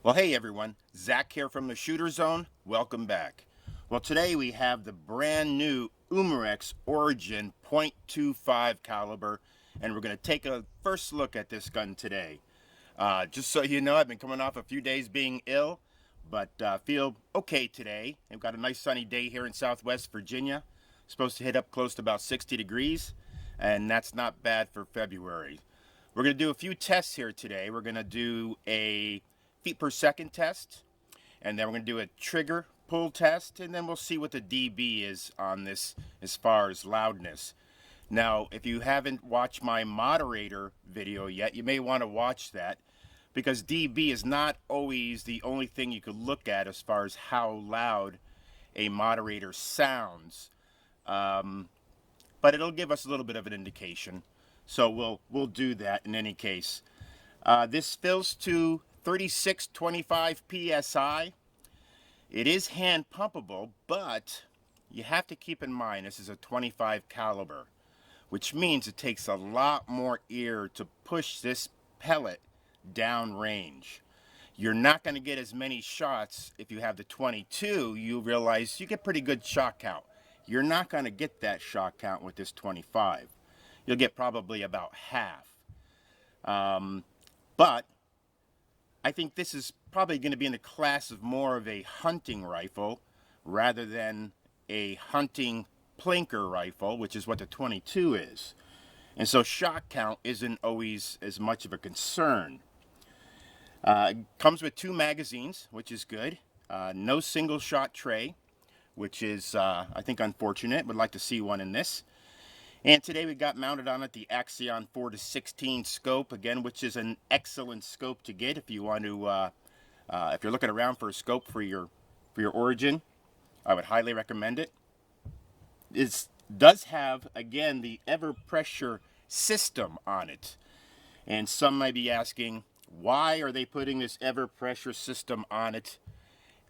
Well, hey everyone, Zach here from the Shooter Zone. Welcome back. Well, today we have the brand new Umarex Origin .25 caliber, and we're going to take a first look at this gun today. Just so you know, I've been coming off a few days being ill, but feel okay today. We've got a nice sunny day here in Southwest Virginia. Supposed to hit up close to about 60 degrees, and that's not bad for February. We're going to do a few tests here today. We're going to do a feet per second test, and then we're going to do a trigger pull test, and then we'll see what the dB is on this as far as loudness. Now, if you haven't watched my moderator video yet, you may want to watch that, because dB is not always the only thing you could look at as far as how loud a moderator sounds, but it'll give us a little bit of an indication. So we'll do that in any case. This fills to 3625 psi. It is hand pumpable, but you have to keep in mind this is a 25 caliber, which means it takes a lot more air to push this pellet down range. You're not going to get as many shots if you have the 22. You realize you get pretty good shot count. You're not going to get that shot count with this 25. You'll get probably about half. But I think this is probably going to be in the class of more of a hunting rifle rather than a hunting plinker rifle, which is what the 22 is. And so shot count isn't always as much of a concern. It comes with 2 magazines, which is good. No single shot tray, which is, I think, unfortunate. Would like to see one in this. And today we got mounted on it the Axion 4-16 scope, again, which is an excellent scope to get if you want to, if you're looking around for a scope for your Origin. I would highly recommend it. It does have, again, the ever pressure system on it. And some might be asking, why are they putting this ever pressure system on it?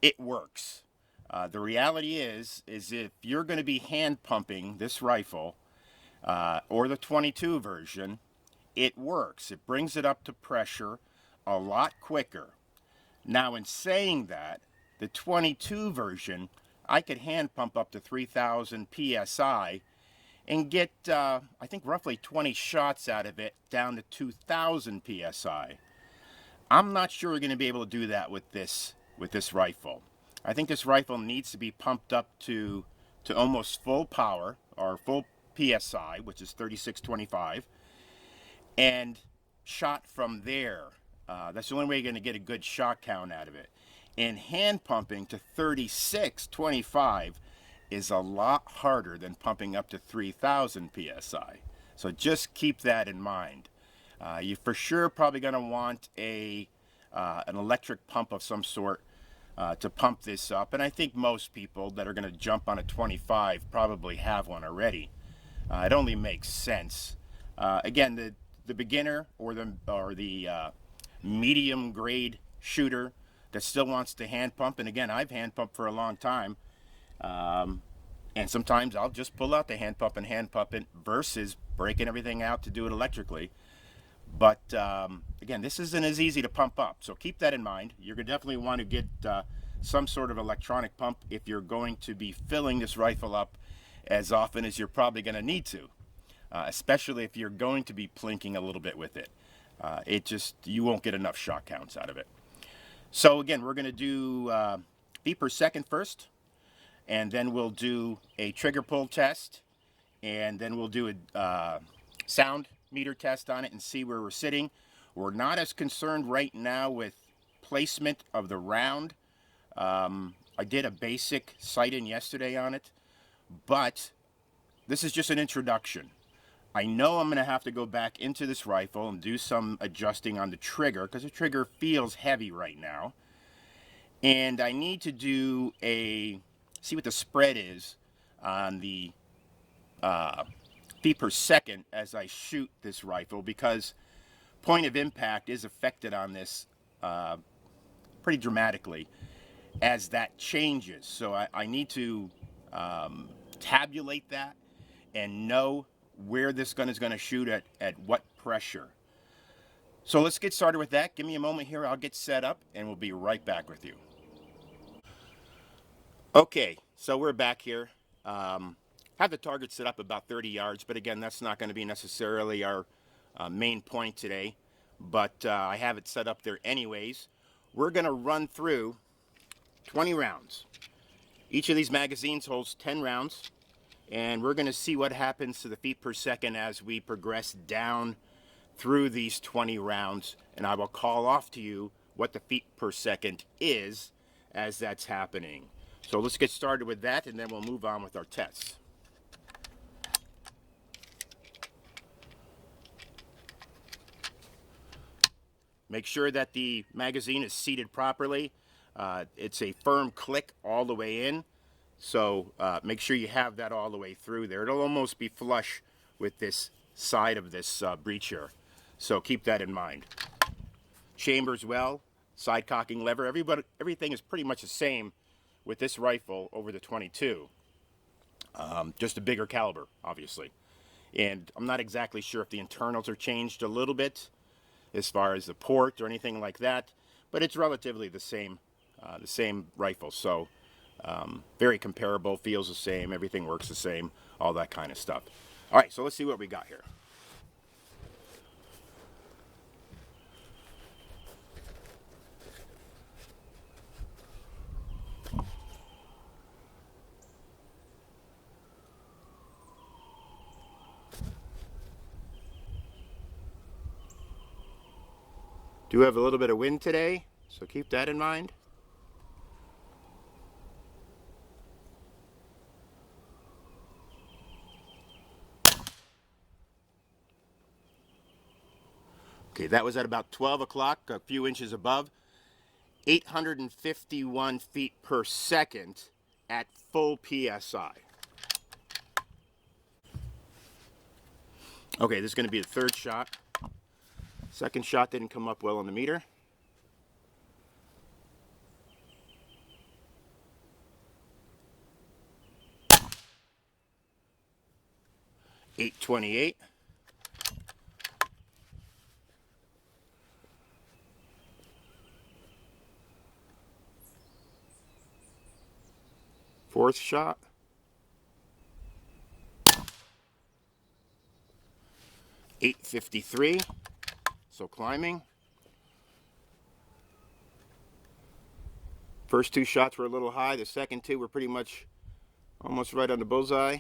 It works. The reality is if you're going to be hand pumping this rifle, or the 22 version, it works. It brings it up to pressure a lot quicker. Now, in saying that, the 22 version, I could hand pump up to 3,000 psi and get, I think, roughly 20 shots out of it down to 2,000 psi. I'm not sure we're going to be able to do that with this rifle. I think this rifle needs to be pumped up to almost full power, or full psi, which is 3625, and shot from there. That's the only way you're going to get a good shot count out of it. And hand pumping to 3625 is a lot harder than pumping up to 3000 psi. So just keep that in mind. You for sure probably going to want an electric pump of some sort to pump this up, and I think most people that are going to jump on a 25 probably have one already. It only makes sense. Again, the beginner or the medium grade shooter that still wants to hand pump, and again, I've hand pumped for a long time, and sometimes I'll just pull out the hand pump and hand pump it versus breaking everything out to do it electrically. But again, this isn't as easy to pump up, so keep that in mind. You're going to definitely want to get some sort of electronic pump if you're going to be filling this rifle up as often as you're probably going to need to, especially if you're going to be plinking a little bit with it. You won't get enough shot counts out of it. So again, we're going to do feet per second first, and then we'll do a trigger pull test, and then we'll do a sound meter test on it and see where we're sitting. We're not as concerned right now with placement of the round. I did a basic sight-in yesterday on it, but this is just an introduction. I know I'm going to have to go back into this rifle and do some adjusting on the trigger, because the trigger feels heavy right now. And I need to see what the spread is on the feet per second as I shoot this rifle, because point of impact is affected on this pretty dramatically as that changes. So I need to tabulate that and know where this gun is going to shoot at what pressure. So let's get started with that. Give me a moment here. I'll get set up and we'll be right back with you. Okay, so we're back here. Have the target set up about 30 yards, but again, that's not going to be necessarily our main point today. But I have it set up there anyways. We're going to run through 20 rounds. Each of these magazines holds 10 rounds, and we're going to see what happens to the feet per second as we progress down through these 20 rounds, and I will call off to you what the feet per second is as that's happening. So let's get started with that, and then we'll move on with our tests. Make sure that the magazine is seated properly. It's a firm click all the way in, so make sure you have that all the way through there. It'll almost be flush with this side of this breech here, so keep that in mind. Chambers well, side cocking lever, everything is pretty much the same with this rifle over the 22. Just a bigger caliber, obviously. And I'm not exactly sure if the internals are changed a little bit as far as the port or anything like that, but it's relatively the same rifle. So very comparable, feels the same, everything works the same, all that kind of stuff. All right, so let's see what we got here. Do have a little bit of wind today, so keep that in mind. Okay, that was at about 12 o'clock, a few inches above. 851 feet per second at full PSI. Okay, this is going to be the third shot. Second shot didn't come up well on the meter. .828. Fourth shot. .853. So climbing. First two shots were a little high. The second two were pretty much almost right on the bullseye.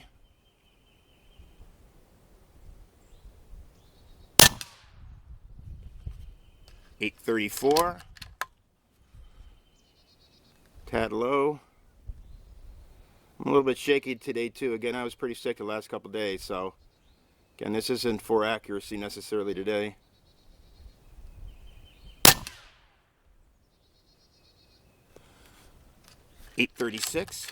.834. Tad low. I'm a little bit shaky today too. Again, I was pretty sick the last couple days, so again, this isn't for accuracy necessarily today. .836.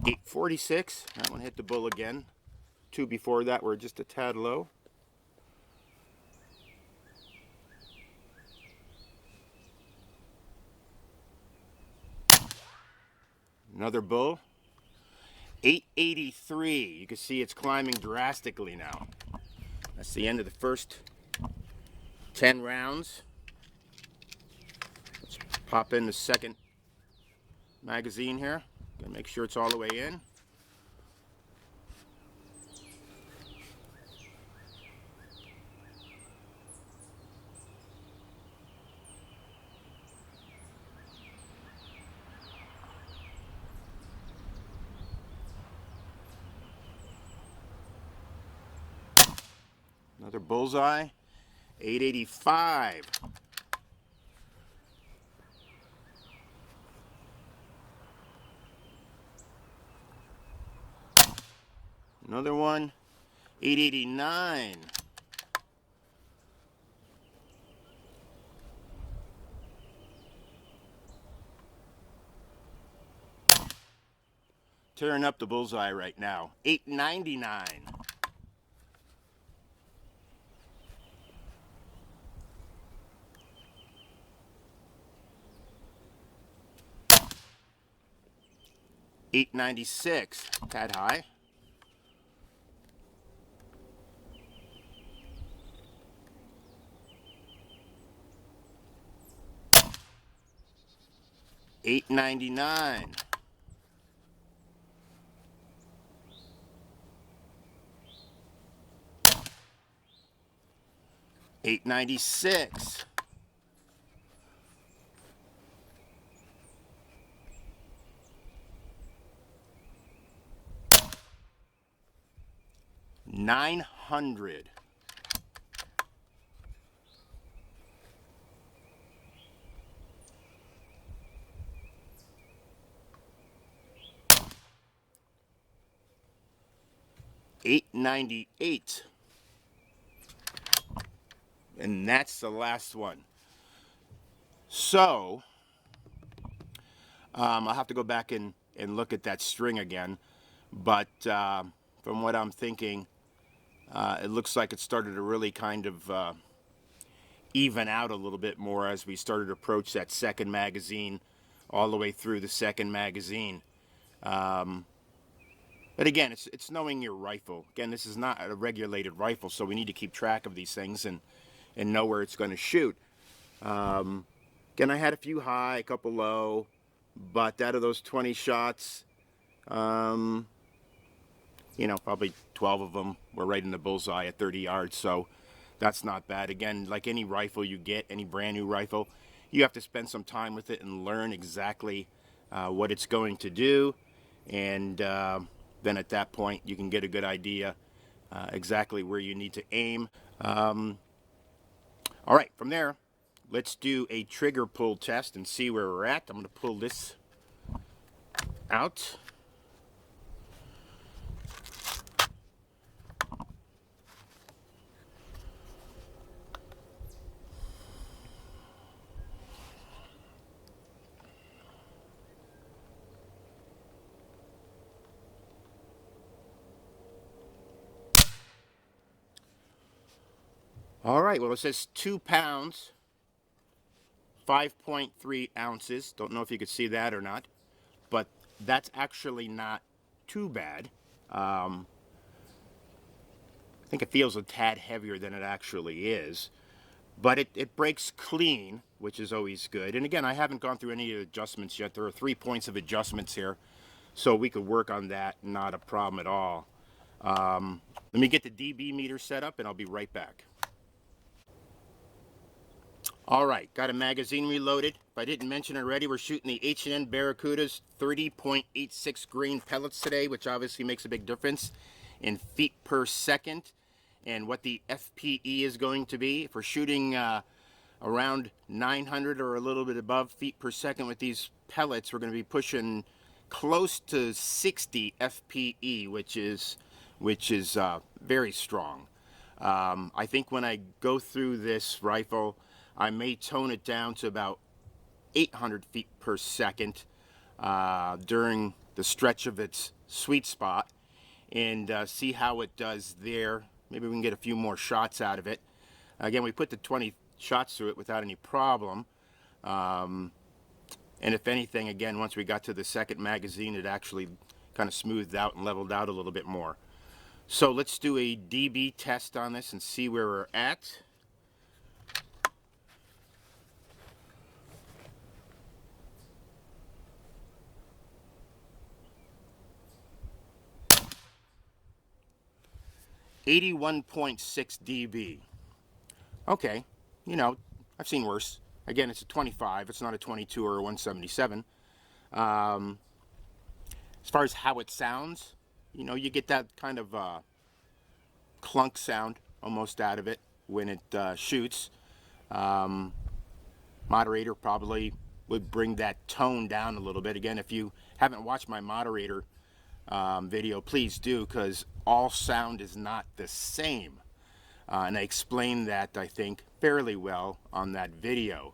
.846. That one hit the bull again. Two before that were just a tad low. Another bull. .883. You can see it's climbing drastically now. That's the end of the first 10 rounds. Let's pop in the second magazine here. Gotta make sure it's all the way in. Another bullseye. .885. Another one. .889. Tearing up the bullseye right now. .899. 896, tad high. 899. 896. 900. 898. And that's the last one. So, I'll have to go back and look at that string again. But from what I'm thinking, it looks like it started to really kind of even out a little bit more as we started to approach that second magazine, all the way through the second magazine. But again, it's knowing your rifle. Again, this is not a regulated rifle, so we need to keep track of these things and know where it's going to shoot. Again, I had a few high, a couple low, but out of those 20 shots, you know, probably 12 of them were right in the bullseye at 30 yards, so that's not bad. Again, like any rifle you get, any brand new rifle, you have to spend some time with it and learn exactly what it's going to do, and then at that point you can get a good idea exactly where you need to aim. All right, from there, let's do a trigger pull test and see where we're at. I'm going to pull this out. All right, well, it says 2 pounds, 5.3 ounces. Don't know if you could see that or not, but that's actually not too bad. I think it feels a tad heavier than it actually is, but it breaks clean, which is always good. And again, I haven't gone through any of the adjustments yet. There are 3 points of adjustments here, so we could work on that, not a problem at all. Let me get the dB meter set up and I'll be right back. All right, got a magazine reloaded. If I didn't mention already, we're shooting the H&N Barracuda's 30.86 grain pellets today, which obviously makes a big difference in feet per second and what the FPE is going to be. If we're shooting around 900 or a little bit above feet per second with these pellets, we're going to be pushing close to 60 FPE, which is very strong. I think when I go through this rifle, I may tone it down to about 800 feet per second during the stretch of its sweet spot and see how it does there. Maybe we can get a few more shots out of it. Again, we put the 20 shots through it without any problem. And if anything, again, once we got to the second magazine, it actually kind of smoothed out and leveled out a little bit more. So let's do a dB test on this and see where we're at. .6 dB. Okay, you know, I've seen worse. Again, it's a 25. It's not a 22 or a 177. As far as how it sounds, you know, you get that kind of clunk sound almost out of it when it shoots. Moderator probably would bring that tone down a little bit. Again, if you haven't watched my moderator video, please do, because all sound is not the same. And I explained that, I think, fairly well on that video.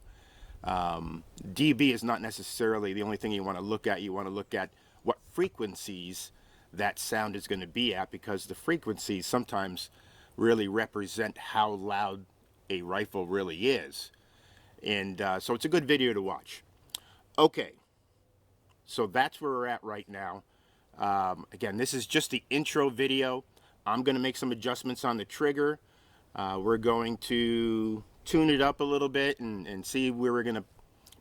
dB is not necessarily the only thing you want to look at. You want to look at what frequencies that sound is going to be at, because the frequencies sometimes really represent how loud a rifle really is. And so it's a good video to watch. Okay, So that's where we're at right now. Again, this is just the intro video. I'm going to make some adjustments on the trigger. We're going to tune it up a little bit and see where we're going to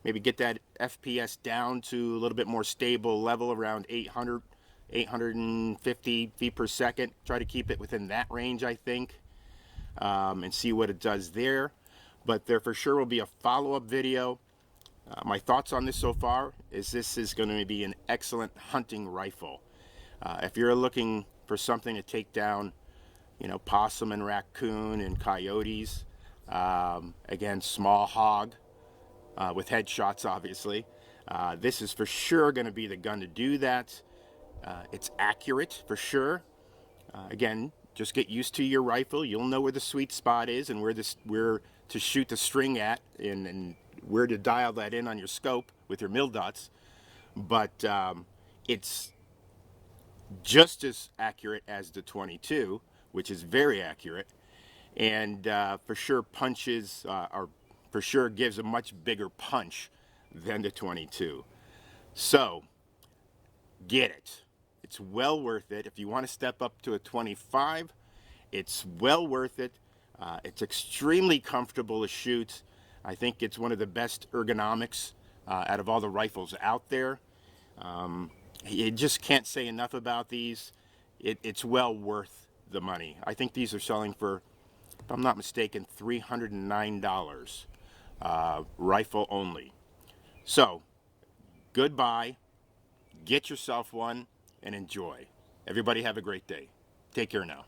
maybe get that FPS down to a little bit more stable level around 850 feet per second. Try to keep it within that range, I think, and see what it does there. But there for sure will be a follow-up video. My thoughts on this so far is this is going to be an excellent hunting rifle. If you're looking for something to take down, you know, possum and raccoon and coyotes, again, small hog, with headshots, obviously. This is for sure going to be the gun to do that. It's accurate for sure. Again, just get used to your rifle. You'll know where the sweet spot is and where to shoot the string at, and where to dial that in on your scope with your mil dots. But it's just as accurate as the 22, which is very accurate, and for sure punches are for sure gives a much bigger punch than the 22. So get it. It's well worth it. If you want to step up to a 25, it's well worth it. It's extremely comfortable to shoot. I think it's one of the best ergonomics out of all the rifles out there. You just can't say enough about these. It's well worth the money. I think these are selling for, if I'm not mistaken, $309. Rifle only. So, goodbye. Get yourself one and enjoy. Everybody have a great day. Take care now.